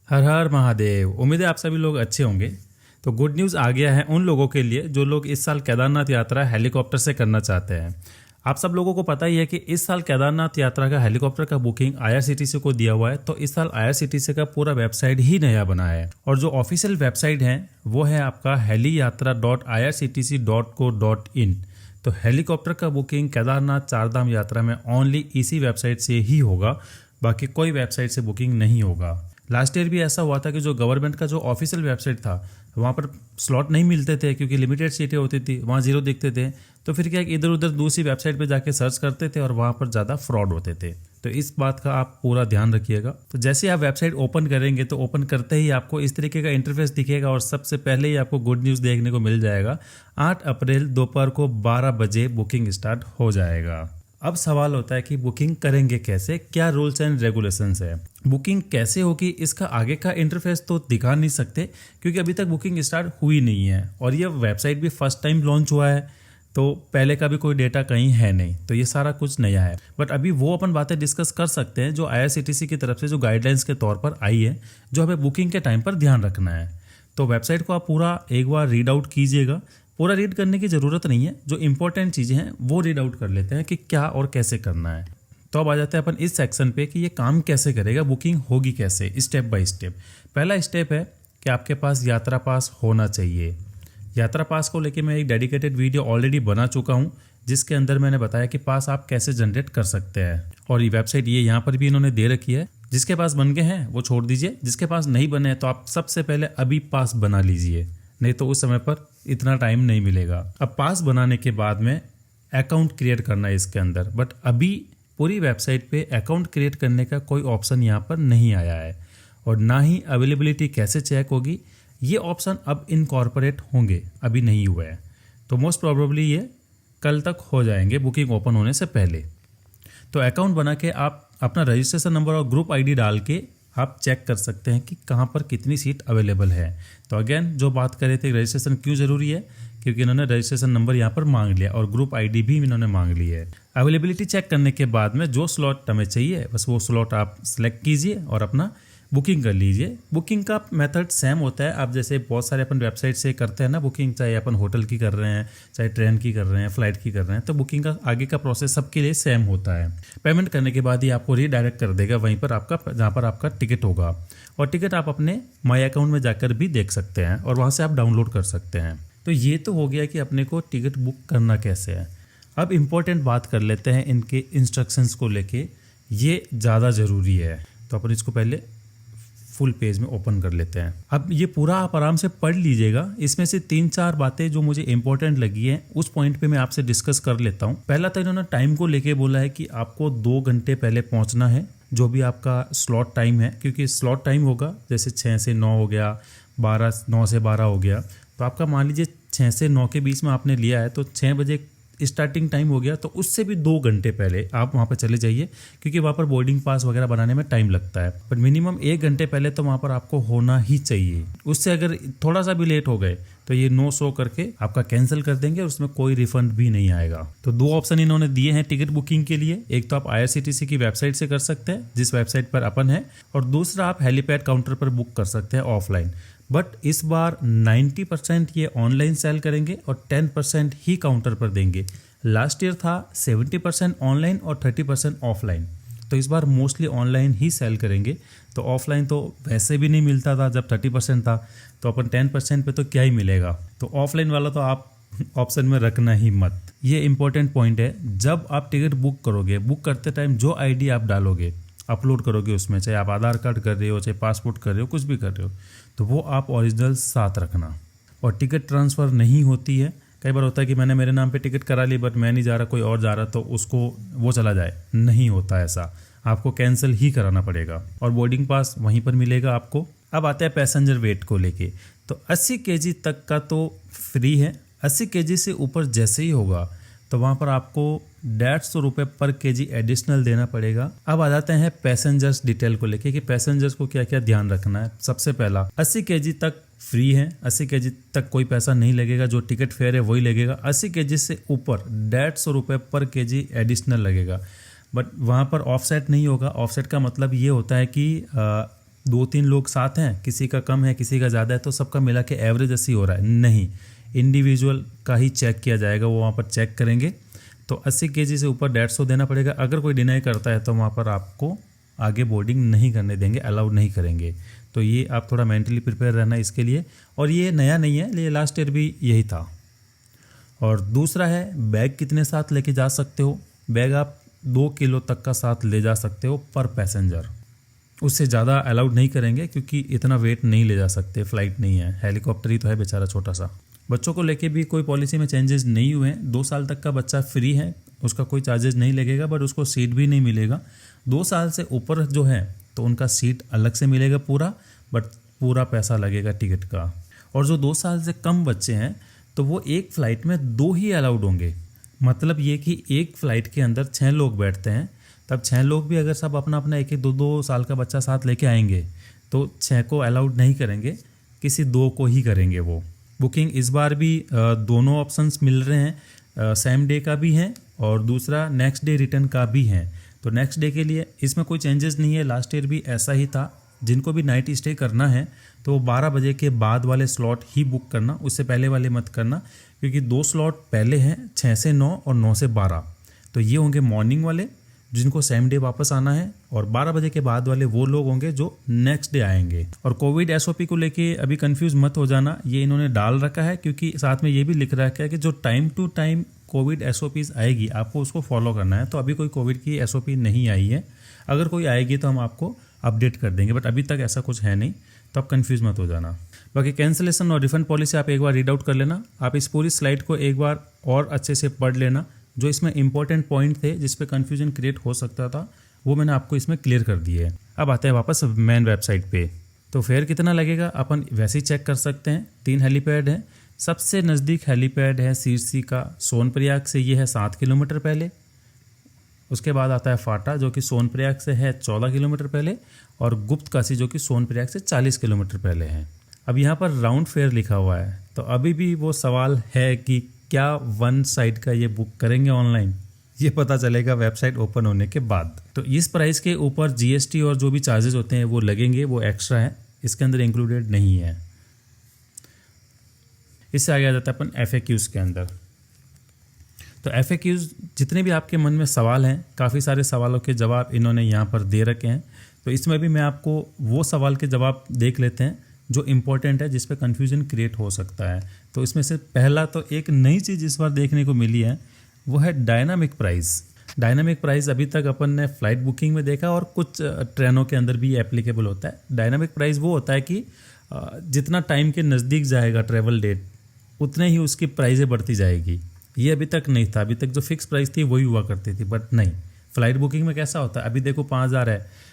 हर हर महादेव। उम्मीद है आप सभी लोग अच्छे होंगे। तो गुड न्यूज़ आ गया है उन लोगों के लिए जो लोग इस साल केदारनाथ यात्रा हेलीकॉप्टर से करना चाहते हैं। आप सब लोगों को पता ही है कि इस साल केदारनाथ यात्रा का हेलीकॉप्टर का बुकिंग IRCTC को दिया हुआ है। तो इस साल IRCTC का पूरा वेबसाइट ही नया बना है और जो ऑफिशियल वेबसाइट है वो है आपका heliyatra.irctc.co.in। तो हेलीकॉप्टर का बुकिंग केदारनाथ चारधाम यात्रा में ओनली इसी वेबसाइट से ही होगा, बाकी कोई वेबसाइट से बुकिंग नहीं होगा। लास्ट ईयर भी ऐसा हुआ था कि जो गवर्नमेंट का जो ऑफिशियल वेबसाइट था वहाँ पर स्लॉट नहीं मिलते थे क्योंकि लिमिटेड सीटें होती थी, वहाँ जीरो दिखते थे। तो फिर क्या इधर उधर दूसरी वेबसाइट पे जाके सर्च करते थे और वहाँ पर ज़्यादा फ्रॉड होते थे। तो इस बात का आप पूरा ध्यान रखिएगा। तो जैसे आप वेबसाइट ओपन करेंगे तो ओपन करते ही आपको इस तरीके का इंटरफेस दिखेगा और सबसे पहले ही आपको गुड न्यूज़ देखने को मिल जाएगा। 8 अप्रैल दोपहर को 12 बजे बुकिंग स्टार्ट हो जाएगा। अब सवाल होता है कि बुकिंग करेंगे कैसे, क्या रूल्स एंड रेगुलेशंस है, बुकिंग कैसे होगी। इसका आगे का इंटरफेस तो दिखा नहीं सकते क्योंकि अभी तक बुकिंग स्टार्ट हुई नहीं है और ये वेबसाइट भी फर्स्ट टाइम लॉन्च हुआ है, तो पहले का भी कोई डेटा कहीं है नहीं, तो ये सारा कुछ नया है। बट अभी वो अपन बातें डिस्कस कर सकते हैं जो IRCTC की तरफ से जो गाइडलाइंस के तौर पर आई है, जो हमें बुकिंग के टाइम पर ध्यान रखना है। तो वेबसाइट को आप पूरा एक बार रीड आउट कीजिएगा। पूरा रीड करने की ज़रूरत नहीं है, जो इंपॉर्टेंट चीज़ें हैं वो रीड आउट कर लेते हैं कि क्या और कैसे करना है। तो अब आ जाते हैं अपन इस सेक्शन पे कि ये काम कैसे करेगा, बुकिंग होगी कैसे, स्टेप बाय स्टेप। पहला स्टेप है कि आपके पास यात्रा पास होना चाहिए। यात्रा पास को लेके मैं एक डेडिकेटेड वीडियो ऑलरेडी बना चुका हूँ जिसके अंदर मैंने बताया कि पास आप कैसे जनरेट कर सकते हैं और ये वेबसाइट ये यहाँ पर भी इन्होंने दे रखी है। जिसके पास बन गए हैं वो छोड़ दीजिए, जिसके पास नहीं बने हैं तो आप सबसे पहले अभी पास बना लीजिए, नहीं तो उस समय पर इतना टाइम नहीं मिलेगा। अब पास बनाने के बाद में अकाउंट क्रिएट करना है इसके अंदर, बट अभी पूरी वेबसाइट पे अकाउंट क्रिएट करने का कोई ऑप्शन यहाँ पर नहीं आया है और ना ही अवेलेबिलिटी कैसे चेक होगी ये ऑप्शन अब इनकॉर्पोरेट होंगे, अभी नहीं हुआ है। तो मोस्ट प्रोबेबली ये कल तक हो जाएंगे बुकिंग ओपन होने से पहले। तो अकाउंट बना के आप अपना रजिस्ट्रेशन नंबर और ग्रुप ID डाल के आप चेक कर सकते हैं कि कहाँ पर कितनी सीट अवेलेबल है। तो अगेन जो बात कर रहे थे रजिस्ट्रेशन क्यों ज़रूरी है, क्योंकि इन्होंने रजिस्ट्रेशन नंबर यहाँ पर मांग लिया और ग्रुप ID भी इन्होंने मांग ली है। अवेलेबिलिटी चेक करने के बाद में जो स्लॉट हमें चाहिए बस वो स्लॉट आप सेलेक्ट कीजिए और अपना बुकिंग कर लीजिए। बुकिंग का मेथड सेम होता है। आप जैसे बहुत सारे अपन वेबसाइट से करते हैं ना बुकिंग, चाहे अपन होटल की कर रहे हैं, चाहे ट्रेन की कर रहे हैं, फ्लाइट की कर रहे हैं, तो बुकिंग का आगे का प्रोसेस सबके लिए सेम होता है। पेमेंट करने के बाद ही आपको रीडायरेक्ट कर देगा वहीं पर आपका जहाँ पर आपका टिकट होगा और टिकट आप अपने माई अकाउंट में जाकर भी देख सकते हैं और वहाँ से आप डाउनलोड कर सकते हैं। तो ये तो हो गया कि अपने को टिकट बुक करना कैसे है। अब इम्पोर्टेंट बात कर लेते हैं इनके इंस्ट्रक्शंस को लेके, ये ज़्यादा ज़रूरी है। तो अपन इसको पहले फुल पेज में ओपन कर लेते हैं। अब ये पूरा आप आराम से पढ़ लीजिएगा। इसमें से 3-4 बातें जो मुझे इंपॉर्टेंट लगी हैं उस पॉइंट पे मैं आपसे डिस्कस कर लेता हूँ। पहला तो इन्होंने टाइम को लेके बोला है कि आपको 2 घंटे पहले पहुँचना है, जो भी आपका स्लॉट टाइम है, क्योंकि स्लॉट टाइम होगा जैसे 6 से 9 हो गया, 9 से 12 हो गया। तो आपका मान लीजिए 6 से 9 के बीच में आपने लिया है तो 6 बजे स्टार्टिंग टाइम हो गया, तो उससे भी 2 घंटे पहले आप वहाँ पर चले जाइए क्योंकि वहाँ पर बोर्डिंग पास वगैरह बनाने में टाइम लगता है। पर मिनिमम 1 घंटे पहले तो वहाँ पर आपको होना ही चाहिए। उससे अगर थोड़ा सा भी लेट हो गए तो ये नो शो करके आपका कैंसिल कर देंगे और उसमें कोई रिफंड भी नहीं आएगा। तो 2 ऑप्शन इन्होंने दिए हैं टिकट बुकिंग के लिए। एक तो आप IRCTC की वेबसाइट से कर सकते हैं जिस वेबसाइट पर अपन है, और दूसरा आप हेलीपैड काउंटर पर बुक कर सकते हैं ऑफलाइन। बट इस बार 90% ये ऑनलाइन सेल करेंगे और 10% ही काउंटर पर देंगे। लास्ट ईयर था 70% ऑनलाइन और 30% ऑफलाइन, तो इस बार मोस्टली ऑनलाइन ही सेल करेंगे। तो ऑफलाइन तो वैसे भी नहीं मिलता था जब 30% था, तो अपन 10% पे तो क्या ही मिलेगा। तो ऑफलाइन वाला तो आप ऑप्शन में रखना ही मत। ये इंपॉर्टेंट पॉइंट है। जब आप टिकट बुक करोगे, बुक करते टाइम जो ID आप डालोगे, अपलोड करोगे उसमें, चाहे आप आधार कार्ड कर रहे हो, चाहे पासपोर्ट कर रहे हो, कुछ भी कर रहे हो, तो वो आप ओरिजिनल साथ रखना। और टिकट ट्रांसफ़र नहीं होती है। कई बार होता है कि मैंने मेरे नाम पे टिकट करा ली बट मैं नहीं जा रहा, कोई और जा रहा, तो उसको वो चला जाए, नहीं होता ऐसा। आपको कैंसिल ही कराना पड़ेगा और बोर्डिंग पास वहीं पर मिलेगा आपको। अब आता है पैसेंजर वेट को लेके। तो 80 kg तक का तो फ्री है। 80 kg से ऊपर जैसे ही होगा तो वहाँ पर आपको 150 रुपये पर kg एडिशनल देना पड़ेगा। अब आ जाते हैं पैसेंजर्स डिटेल को लेके कि पैसेंजर्स को क्या क्या ध्यान रखना है। सबसे पहला 80 kg तक फ्री है, 80 kg तक कोई पैसा नहीं लगेगा, जो टिकट फेयर है वही लगेगा। 80 kg से ऊपर 150 रुपये पर kg एडिशनल लगेगा। बट वहाँ पर ऑफसेट नहीं होगा। ऑफसेट का मतलब ये होता है कि 2-3 लोग साथ हैं, किसी का कम है किसी का ज़्यादा है तो सबका मिला के एवरेज 80 हो रहा है, नहीं, इंडिविजुअल का ही चेक किया जाएगा। वो वहाँ पर चेक करेंगे तो 80 kg से ऊपर 150 देना पड़ेगा। अगर कोई डिनाई करता है तो वहाँ पर आपको आगे बोर्डिंग नहीं करने देंगे, अलाउड नहीं करेंगे। तो ये आप थोड़ा मेंटली प्रिपेयर रहना इसके लिए। और ये नया नहीं है, ये लास्ट ईयर भी यही था। और दूसरा है बैग कितने साथ लेके जा सकते हो। बैग आप 2 किलो तक का साथ ले जा सकते हो पर पैसेंजर, उससे ज़्यादा अलाउड नहीं करेंगे क्योंकि इतना वेट नहीं ले जा सकते, फ्लाइट नहीं है, हेलीकॉप्टर ही तो है बेचारा छोटा सा। बच्चों को लेके भी कोई पॉलिसी में चेंजेस नहीं हुए हैं। 2 साल तक का बच्चा फ्री है, उसका कोई चार्जेस नहीं लगेगा, बट उसको सीट भी नहीं मिलेगा। 2 साल से ऊपर जो है तो उनका सीट अलग से मिलेगा पूरा, बट पूरा पैसा लगेगा टिकट का। और जो 2 साल से कम बच्चे हैं तो वो एक फ़्लाइट में 2 ही अलाउड होंगे। मतलब ये कि एक फ़्लाइट के अंदर 6 लोग बैठते हैं, तब 6 लोग भी अगर सब अपना अपना 1-2 साल का बच्चा साथ लेके आएंगे तो 6 को अलाउड नहीं करेंगे, किसी 2 को ही करेंगे वो। बुकिंग इस बार भी दोनों ऑप्शंस मिल रहे हैं, सेम डे का भी है और दूसरा नेक्स्ट डे रिटर्न का भी है। तो नेक्स्ट डे के लिए इसमें कोई चेंजेस नहीं है, लास्ट ईयर भी ऐसा ही था। जिनको भी नाइट स्टे करना है तो 12 बजे के बाद वाले स्लॉट ही बुक करना, उससे पहले वाले मत करना, क्योंकि 2 स्लॉट पहले हैं 6 से 9 और 9 से 12। तो ये होंगे मॉर्निंग वाले जिनको सेम डे वापस आना है, और 12 बजे के बाद वाले वो लोग होंगे जो नेक्स्ट डे आएंगे। और कोविड SOP को लेके अभी कंफ्यूज मत हो जाना, ये इन्होंने डाल रखा है क्योंकि साथ में ये भी लिख रखा है कि जो time to time Covid SOPs आएगी आपको उसको फॉलो करना है। तो अभी कोई कोविड की SOP नहीं आई है, अगर कोई आएगी तो हम आपको अपडेट कर देंगे, बट अभी तक ऐसा कुछ है नहीं, तो आप कंफ्यूज मत हो जाना। बाकी कैंसिलेशन और रिफंड पॉलिसी आप एक बार रीड आउट कर लेना। आप इस पूरी स्लाइड को एक बार और अच्छे से पढ़ लेना। जो इसमें इंपॉर्टेंट पॉइंट थे जिस पे कन्फ्यूजन क्रिएट हो सकता था वो मैंने आपको इसमें क्लियर कर दिए है। अब आते हैं वापस मेन वेबसाइट पे। तो फेयर कितना लगेगा अपन वैसे ही चेक कर सकते हैं। 3 हेलीपैड हैं। सबसे नज़दीक हेलीपैड है सीरसी का सोनप्रयाग से, ये है 7 किलोमीटर पहले। उसके बाद आता है फाटा जो कि सोनप्रयाग से है 14 किलोमीटर पहले, और गुप्तकाशी जो कि सोनप्रयाग से 40 किलोमीटर पहले है। अब यहाँ पर राउंड फेयर लिखा हुआ है, तो अभी भी वो सवाल है कि क्या वन साइड का ये बुक करेंगे ऑनलाइन, ये पता चलेगा वेबसाइट ओपन होने के बाद। तो इस प्राइस के ऊपर GST और जो भी चार्जेस होते हैं वो लगेंगे, वो एक्स्ट्रा है, इसके अंदर इंक्लूडेड नहीं है। इससे आगे आ जाता है अपन FAQs के अंदर। तो FAQs जितने भी आपके मन में सवाल हैं, काफ़ी सारे सवालों के जवाब इन्होंने यहाँ पर दे रखे हैं। तो इसमें भी मैं आपको वो सवाल के जवाब देख लेते हैं जो इम्पोर्टेंट है, जिस पे कन्फ्यूजन क्रिएट हो सकता है। तो इसमें से पहला तो एक नई चीज़ इस बार देखने को मिली है, वो है डायनामिक प्राइस। डायनामिक प्राइस अभी तक अपन ने फ्लाइट बुकिंग में देखा और कुछ ट्रेनों के अंदर भी एप्लीकेबल होता है। डायनामिक प्राइस वो होता है कि जितना टाइम के नज़दीक जाएगा ट्रेवल डेट, उतने ही उसकी प्राइसें बढ़ती जाएगी। ये अभी तक नहीं था, अभी तक जो फिक्स प्राइस थी वही हुआ करती थी। बट नहीं, फ्लाइट बुकिंग में कैसा होता है, अभी देखो 5,000 है,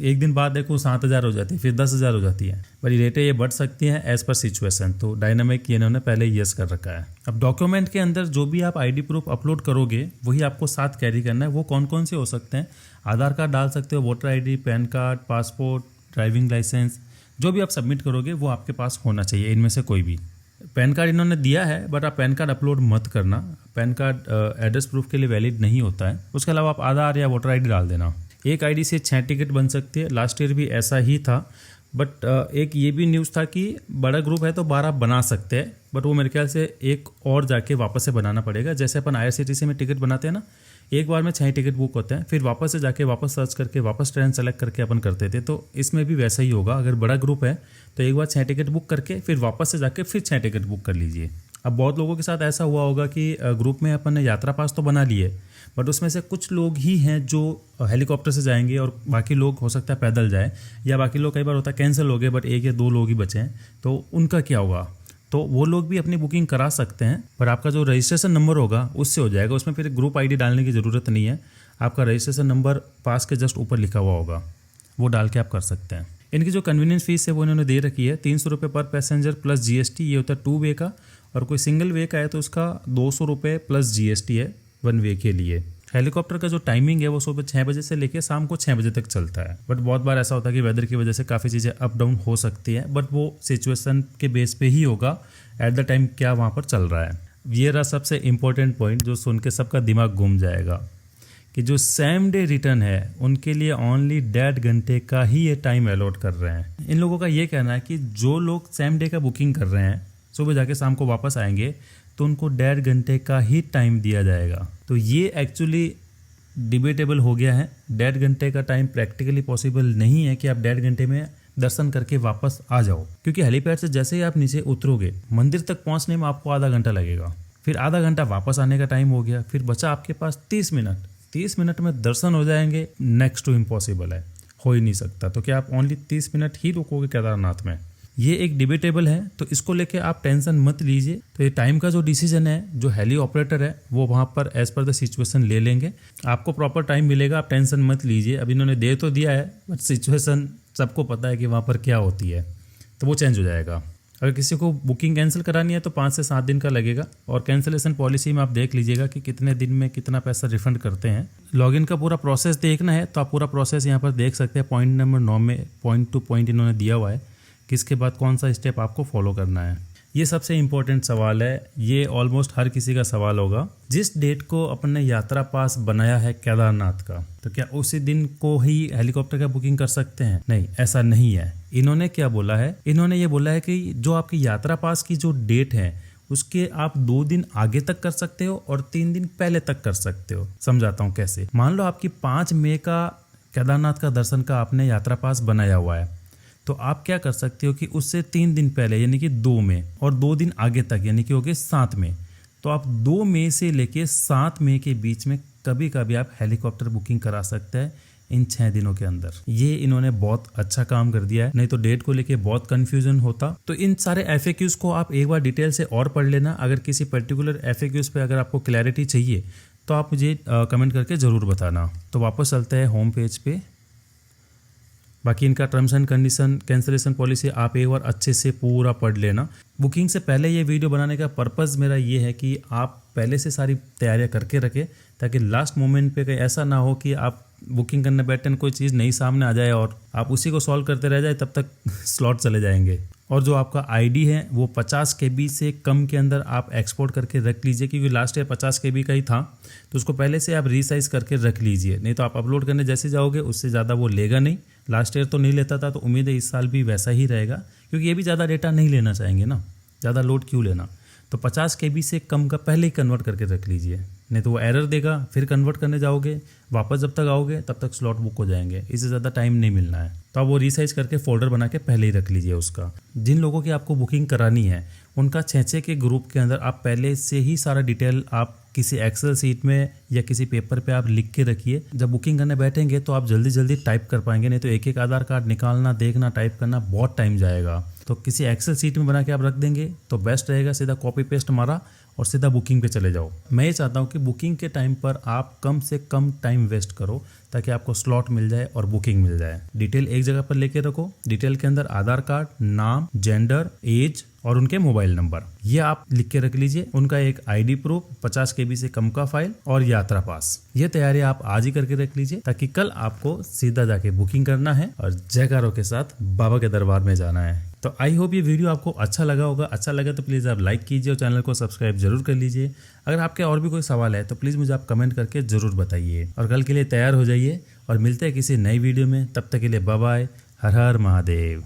एक दिन बाद देखो 7,000 हो जाती है, फिर 10,000 हो जाती है। बड़ी रेटें ये बढ़ सकती हैं एज पर सिचुएशन। तो डायनामिक ये इन्होंने पहले यस कर रखा है। अब डॉक्यूमेंट के अंदर जो भी आप ID प्रूफ अपलोड करोगे वही आपको साथ कैरी करना है। वो कौन कौन से हो सकते हैं, आधार कार्ड डाल सकते हो, voter ID, PAN card, passport, driving licence, जो भी आप सबमिट करोगे वो आपके पास होना चाहिए, इनमें से कोई भी। पैन कार्ड इन्होंने दिया है, बट आप पैन कार्ड अपलोड मत करना, पैन कार्ड एड्रेस प्रूफ के लिए वैलिड नहीं होता है। उसके अलावा आप आधार या वोटर ID डाल देना। एक ID से 6 टिकट बन सकती है, लास्ट ईयर भी ऐसा ही था। बट एक ये भी न्यूज़ था कि बड़ा ग्रुप है तो 12 बना सकते हैं, बट वो मेरे ख्याल से एक और जाके वापस से बनाना पड़ेगा। जैसे अपन IRCTC में टिकट बनाते हैं ना, एक बार में 6 टिकट बुक होते हैं, फिर वापस से जाके वापस सर्च करके वापस ट्रेन सेलेक्ट करके अपन करते थे। तो इसमें भी वैसा ही होगा, अगर बड़ा ग्रुप है तो एक बार 6 टिकट बुक करके फिर वापस से जाके फिर 6 टिकट बुक कर लीजिए। अब बहुत लोगों के साथ ऐसा हुआ होगा कि ग्रुप में अपन ने यात्रा पास तो बना लिए, बट उसमें से कुछ लोग ही हैं जो हेलीकॉप्टर से जाएंगे और बाकी लोग हो सकता है पैदल जाए, या बाकी लोग कई बार होता है कैंसिल हो गए बट 1 या 2 लोग ही बचे हैं, तो उनका क्या होगा। तो वो लोग भी अपनी बुकिंग करा सकते हैं, पर आपका जो रजिस्ट्रेशन नंबर होगा उससे हो जाएगा। उसमें फिर ग्रुप ID डालने की ज़रूरत नहीं है, आपका रजिस्ट्रेशन नंबर पास के जस्ट ऊपर लिखा हुआ होगा, वो डाल के आप कर सकते हैं। इनकी जो कन्वीनियंस फीस है वो इन्होंने दे रखी है 300 रुपये पर पैसेंजर प्लस GST। ये होता है 2 वे का, और कोई सिंगल वे का है तो उसका 200 रुपये प्लस GST है 1 वे के लिए। हेलीकॉप्टर का जो टाइमिंग है वो सुबह 6 बजे से लेकर शाम को 6 बजे तक चलता है। बट बहुत बार ऐसा होता है कि वेदर की वजह से काफ़ी चीज़ें अप डाउन हो सकती है, बट वो सिचुएशन के बेस पे ही होगा एट द टाइम क्या वहाँ पर चल रहा है। ये रहा सबसे इम्पोर्टेंट पॉइंट जो सुन के सबका दिमाग घूम जाएगा कि जो सेम डे रिटर्न है उनके लिए ओनली 1.5 घंटे का ही ये टाइम अलॉट कर रहे हैं। इन लोगों का ये कहना है कि जो लोग सेम डे का बुकिंग कर रहे हैं, सुबह जाके शाम को वापस आएंगे, तो उनको 1.5 घंटे का ही टाइम दिया जाएगा। तो ये एक्चुअली डिबेटेबल हो गया है। 1.5 घंटे का टाइम प्रैक्टिकली पॉसिबल नहीं है कि आप 1.5 घंटे में दर्शन करके वापस आ जाओ, क्योंकि हेलीपैड से जैसे ही आप नीचे उतरोगे मंदिर तक पहुंचने में आपको आधा घंटा लगेगा, फिर आधा घंटा वापस आने का टाइम हो गया, फिर बचा आपके पास 30 मिनट। 30 मिनट में दर्शन हो जाएंगे, नेक्स्ट टू इम्पॉसिबल है, हो ही नहीं सकता। तो क्या आप ओनली 30 मिनट ही रुकोगे केदारनाथ में? ये एक डिबेटेबल है, तो इसको लेके आप टेंशन मत लीजिए। तो ये टाइम का जो डिसीजन है, जो हेली ऑपरेटर है वो वहाँ पर एज पर द सिचुएशन ले लेंगे, आपको प्रॉपर टाइम मिलेगा, आप टेंशन मत लीजिए। अब इन्होंने दे तो दिया है, बट सिचुएशन सबको पता है कि वहाँ पर क्या होती है, तो वो चेंज हो जाएगा। अगर किसी को बुकिंग कैंसिल करानी है तो 5 से 7 दिन का लगेगा, और कैंसिलेशन पॉलिसी में आप देख लीजिएगा कि कितने दिन में कितना पैसा रिफंड करते हैं। लॉगिन का पूरा प्रोसेस देखना है तो आप पूरा प्रोसेस यहाँ पर देख सकते हैं। पॉइंट नंबर 9 में पॉइंट टू पॉइंट इन्होंने दिया हुआ है, किसके बाद कौन सा स्टेप आपको फॉलो करना है। ये सबसे इम्पोर्टेंट सवाल है, ये ऑलमोस्ट हर किसी का सवाल होगा। जिस डेट को अपने यात्रा पास बनाया है केदारनाथ का, तो क्या उसी दिन को ही हेलीकॉप्टर का बुकिंग कर सकते हैं? नहीं, ऐसा नहीं है। इन्होंने क्या बोला है, इन्होंने ये बोला है कि जो आपकी यात्रा पास की जो डेट है उसके आप 2 दिन आगे तक कर सकते हो और 3 दिन पहले तक कर सकते हो। समझाता हूँ कैसे। मान लो आपकी 5 मई का केदारनाथ का दर्शन का आपने यात्रा पास बनाया हुआ है, तो आप क्या कर सकते हो कि उससे 3 दिन पहले यानी कि 2 मई और 2 दिन आगे तक यानी कि हो गए 7 मई, तो आप 2 मई से लेके 7 मई के बीच में कभी कभी आप हेलीकॉप्टर बुकिंग करा सकते हैं इन 6 दिनों के अंदर। ये इन्होंने बहुत अच्छा काम कर दिया है, नहीं तो डेट को लेके बहुत कंफ्यूजन होता। तो इन सारे FAQs को आप एक बार डिटेल से और पढ़ लेना। अगर किसी पर्टिकुलर FAQs पे अगर आपको क्लैरिटी चाहिए तो आप मुझे कमेंट करके ज़रूर बताना। तो वापस चलते हैं होम पेज पे। बाकी इनका terms and condition, cancellation policy आप एक बार अच्छे से पूरा पढ़ लेना। बुकिंग से पहले ये वीडियो बनाने का पर्पज़ मेरा ये है कि आप पहले से सारी तैयारियां करके रखें, ताकि लास्ट मोमेंट पे कहीं ऐसा ना हो कि आप बुकिंग करने बैठे कोई चीज़ नई सामने आ जाए और आप उसी को सॉल्व करते रह जाए, तब तक स्लॉट चले जाएंगे। और जो आपका ID है वो 50 KB से कम के अंदर आप एक्सपोर्ट करके रख लीजिए, क्योंकि लास्ट ईयर 50 KB का ही था, तो उसको पहले से आप रीसाइज करके रख लीजिए। नहीं तो आप अपलोड करने जैसे जाओगे उससे ज़्यादा वो लेगा नहीं। लास्ट ईयर तो नहीं लेता था, तो उम्मीद है इस साल भी वैसा ही रहेगा, क्योंकि ये भी ज़्यादा डेटा नहीं लेना चाहेंगे ना, ज़्यादा लोड क्यों लेना। तो 50 KB से कम का पहले ही कन्वर्ट करके रख लीजिए, नहीं तो वो एरर देगा, फिर कन्वर्ट करने जाओगे, वापस जब तक आओगे तब तक स्लॉट बुक हो जाएंगे, इससे ज़्यादा टाइम नहीं मिलना है। तो आप वो रीसाइज करके फोल्डर बना के पहले ही रख लीजिए उसका। जिन लोगों की आपको बुकिंग करानी है उनका 6 के ग्रुप के अंदर आप पहले से ही सारा डिटेल आप किसी एक्सेल सीट में या किसी पेपर पे आप लिख के रखिए। जब बुकिंग करने बैठेंगे तो आप जल्दी जल्दी टाइप कर पाएंगे, नहीं तो एक एक आधार कार्ड निकालना, देखना, टाइप करना बहुत टाइम जाएगा। तो किसी एक्सेल सीट में बना के आप रख देंगे तो बेस्ट रहेगा। सीधा कॉपी पेस्ट मारा और सीधा बुकिंग पे चले जाओ। मैं ये चाहता हूँ कि बुकिंग के टाइम पर आप कम से कम टाइम वेस्ट करो, ताकि आपको स्लॉट मिल जाए और बुकिंग मिल जाए। डिटेल एक जगह पर लेके रखो। डिटेल के अंदर आधार कार्ड, नाम, जेंडर, एज और उनके मोबाइल नंबर, ये आप लिख के रख लीजिए। उनका एक ID प्रूफ, 50 KB से कम का फाइल और यात्रा पास, ये तैयारी आप आज ही करके रख लीजिए, ताकि कल आपको सीधा जाके बुकिंग करना है और जयकारों के साथ बाबा के दरबार में जाना है। तो आई होप ये वीडियो आपको अच्छा लगा होगा। अच्छा लगा तो प्लीज़ आप लाइक कीजिए और चैनल को सब्सक्राइब जरूर कर लीजिए। अगर आपके और भी कोई सवाल है तो प्लीज़ मुझे आप कमेंट करके ज़रूर बताइए। और कल के लिए तैयार हो जाइए और मिलते हैं किसी नई वीडियो में। तब तक के लिए बाय बाय। हर हर महादेव।